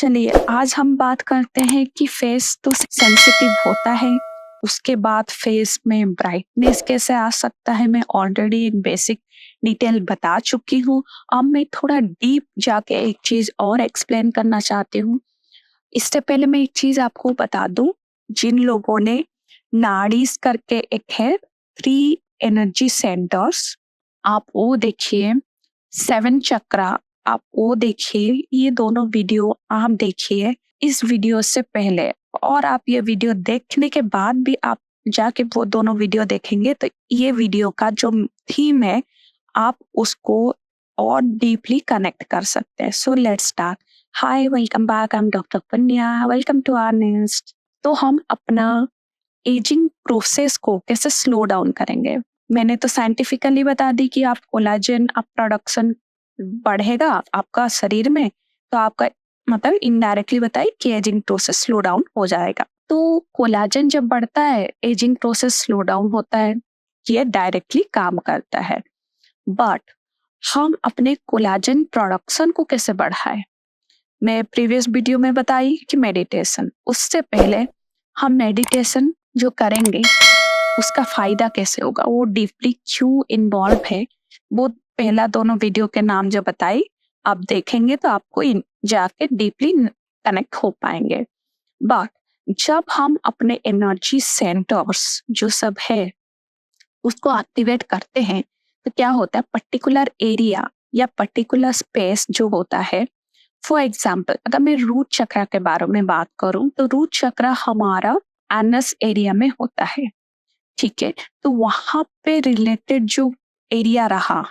चलिए आज हम बात करते हैं कि फेस तो सेंसिटिव होता है। उसके बाद फेस में ब्राइटनेस कैसे आ सकता है, मैं ऑलरेडी एक बेसिक डिटेल बता चुकी हूँ। अब मैं थोड़ा डीप जाके एक चीज और एक्सप्लेन करना चाहती हूँ। इससे पहले मैं एक चीज आपको बता दूं, जिन लोगों ने नाड़ीज करके एक है, 3 एनर्जी सेंटर्स, आप वो देखिए। 7 चक्रा, आप वो देखिए। ये दोनों वीडियो आप देखिए इस वीडियो से पहले, और आप ये वीडियो देखने के बाद भी आप जाके वो दोनों वीडियो देखेंगे तो ये वीडियो का जो थीम है आप उसको और डीपली कनेक्ट कर सकते हैं। So let's start. Hi, welcome back, I am doctor Panya, welcome to our next. तो हम अपना एजिंग प्रोसेस को कैसे स्लो डाउन करेंगे। मैंने तो साइंटिफिकली बता दी कि आप कोलाजन आप प्रोडक्शन बढ़ेगा आपका शरीर में, तो आपका मतलब इनडायरेक्टली बताइए कि एजिंग प्रोसेस स्लो डाउन हो जाएगा। तो कोलाजन जब बढ़ता है एजिंग प्रोसेस स्लो डाउन होता है, ये डायरेक्टली काम करता है। बट हम अपने कोलाजन प्रोडक्शन को कैसे बढ़ाएं। मैं प्रीवियस वीडियो में बताई कि मेडिटेशन, उससे पहले हम मेडिटेशन जो करेंगे उसका फायदा कैसे होगा, वो डीपली क्यों इन्वॉल्व है, वो पहला दोनों वीडियो के नाम जो बताई आप देखेंगे तो आपको जाके डीपली कनेक्ट हो पाएंगे। बट जब हम अपने एनर्जी सेंटर्स जो सब है उसको एक्टिवेट करते हैं तो क्या होता है, पर्टिकुलर एरिया या पर्टिकुलर स्पेस जो होता है। फॉर एग्जाम्पल अगर मैं रूट चक्र के बारे में बात करूं तो रूट चक्र हमारा एनस एरिया में होता है, ठीक है। तो वहां पे रिलेटेड जो एरिया रहा,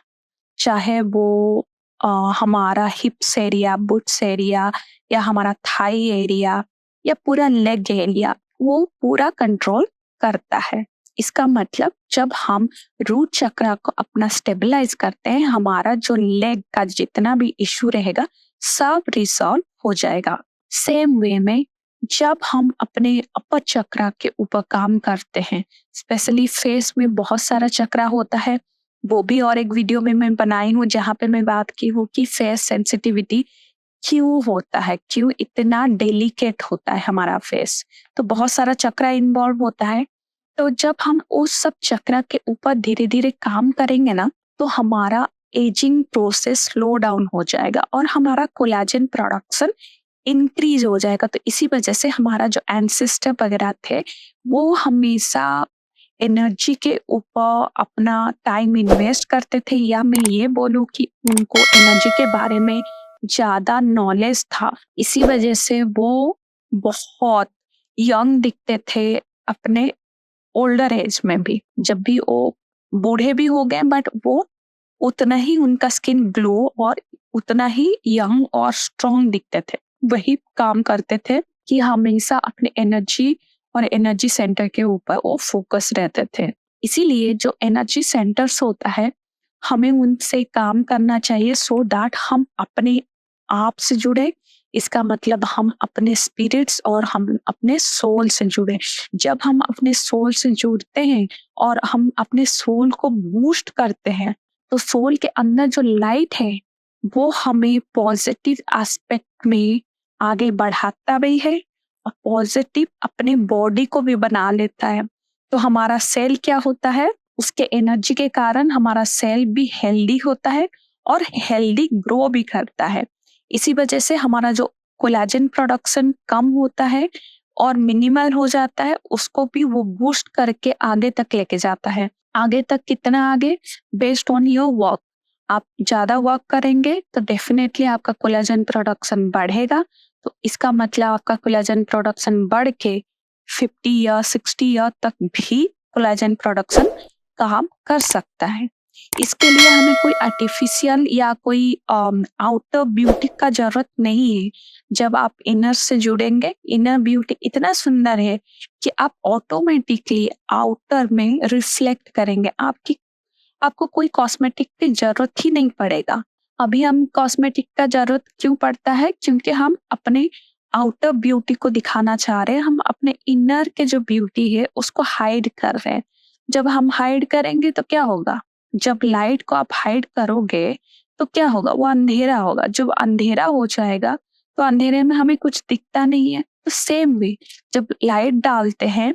चाहे वो हमारा हिप्स एरिया, बुट्स एरिया, या हमारा थाई एरिया, या पूरा लेग एरिया, वो पूरा कंट्रोल करता है। इसका मतलब जब हम रूट चक्र को अपना स्टेबलाइज करते हैं, हमारा जो लेग का जितना भी इश्यू रहेगा सब रिसॉल्व हो जाएगा। सेम वे में जब हम अपने अपर चक्र के ऊपर काम करते हैं, स्पेशली फेस में बहुत सारा चक्र होता है, वो भी और एक वीडियो में मैं बनाई हूँ जहाँ पे मैं बात की हूँ कि फेस सेंसिटिविटी क्यों होता है, क्यों इतना डेलिकेट होता है हमारा फेस। तो बहुत सारा चक्र इन्वॉल्व होता है। तो जब हम उस सब चक्र के ऊपर धीरे धीरे काम करेंगे ना, तो हमारा एजिंग प्रोसेस स्लो डाउन हो जाएगा और हमारा कोलाजन प्रोडक्शन इंक्रीज हो जाएगा। तो इसी वजह से हमारा जो एंसेस्टर वगैरह थे वो हमेशा एनर्जी के ऊपर अपना टाइम इन्वेस्ट करते थे, या मैं ये बोलूं कि उनको एनर्जी के बारे में ज्यादा नॉलेज था। इसी वजह से वो बहुत यंग दिखते थे अपने ओल्डर एज में भी। जब भी वो बूढ़े भी हो गए बट वो उतना ही उनका स्किन ग्लो और उतना ही यंग और स्ट्रांग दिखते थे। वही काम करते थे कि हमेशा अपने एनर्जी और एनर्जी सेंटर के ऊपर वो फोकस रहते थे। इसीलिए जो एनर्जी सेंटर्स होता है हमें उनसे काम करना चाहिए, सो दैट हम अपने आप से जुड़े। इसका मतलब हम अपने स्पिरिट्स और हम अपने सोल से जुड़े। जब हम अपने सोल से जुड़ते हैं और हम अपने सोल को बूस्ट करते हैं तो सोल के अंदर जो लाइट है वो हमें पॉजिटिव एस्पेक्ट में आगे बढ़ाता भी है और पॉजिटिव अपने बॉडी को भी बना लेता है। तो हमारा सेल क्या होता है, उसके एनर्जी के कारण हमारा सेल भी हेल्दी होता है और हेल्दी ग्रो भी करता है। इसी वजह से हमारा जो कोलेजन प्रोडक्शन कम होता है और मिनिमल हो जाता है, उसको भी वो बूस्ट करके आगे तक लेके जाता है। आगे तक कितना आगे, बेस्ड ऑन योर वर्क। आप ज्यादा वर्क करेंगे तो डेफिनेटली आपका कोलेजन प्रोडक्शन बढ़ेगा। तो इसका मतलब आपका कोलेजन प्रोडक्शन बढ़ के 50 या 60 ईयर तक भी कोलेजन प्रोडक्शन काम कर सकता है। इसके लिए हमें कोई आर्टिफिशियल या कोई आउटर ब्यूटी का जरूरत नहीं है। जब आप इनर से जुड़ेंगे, इनर ब्यूटी इतना सुंदर है कि आप ऑटोमेटिकली आउटर में रिफ्लेक्ट करेंगे। आपको कोई कॉस्मेटिक की जरूरत ही नहीं पड़ेगा। अभी हम कॉस्मेटिक का जरूरत क्यों पड़ता है, क्योंकि हम अपने आउटर ब्यूटी को दिखाना चाह रहे हैं, हम अपने इनर के जो ब्यूटी है उसको हाइड कर रहे हैं। जब हम हाइड करेंगे तो क्या होगा, जब लाइट को आप हाइड करोगे तो क्या होगा, वो अंधेरा होगा। जब अंधेरा हो जाएगा तो अंधेरे में हमें कुछ दिखता नहीं है। तो सेम वे जब लाइट डालते हैं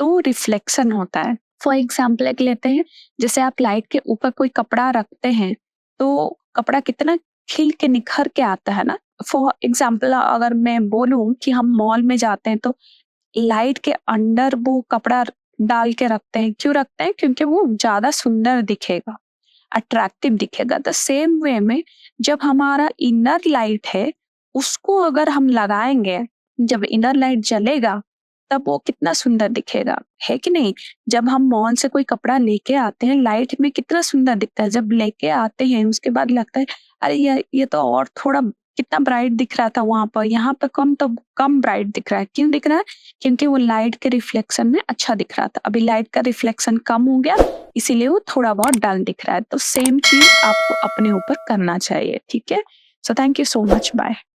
तो रिफ्लेक्शन होता है। फॉर एग्जाम्पल एक लेते हैं, जैसे आप लाइट के ऊपर कोई कपड़ा रखते हैं तो कपड़ा कितना खिल के निखर के आता है ना। फॉर एग्जाम्पल अगर मैं बोलूं कि हम मॉल में जाते हैं तो लाइट के अंडर वो कपड़ा डाल के रखते हैं। क्यों रखते हैं? क्योंकि वो ज्यादा सुंदर दिखेगा, अट्रैक्टिव दिखेगा। द सेम वे में जब हमारा इनर लाइट है उसको अगर हम लगाएंगे, जब इनर लाइट जलेगा तब वो कितना सुंदर दिखेगा, है कि नहीं? जब हम मॉल से कोई कपड़ा लेके आते हैं लाइट में कितना सुंदर दिखता है, जब लेके आते हैं उसके बाद लगता है अरे ये तो और थोड़ा कितना ब्राइट दिख रहा था वहां पर, यहाँ पे कम, तो कम ब्राइट दिख रहा है। क्यों दिख रहा है? क्योंकि वो लाइट के रिफ्लेक्शन में अच्छा दिख रहा था, अभी लाइट का रिफ्लेक्शन कम हो गया इसीलिए वो थोड़ा बहुत डल दिख रहा है। तो सेम चीज आपको अपने ऊपर करना चाहिए, ठीक है? So thank you so much, bye.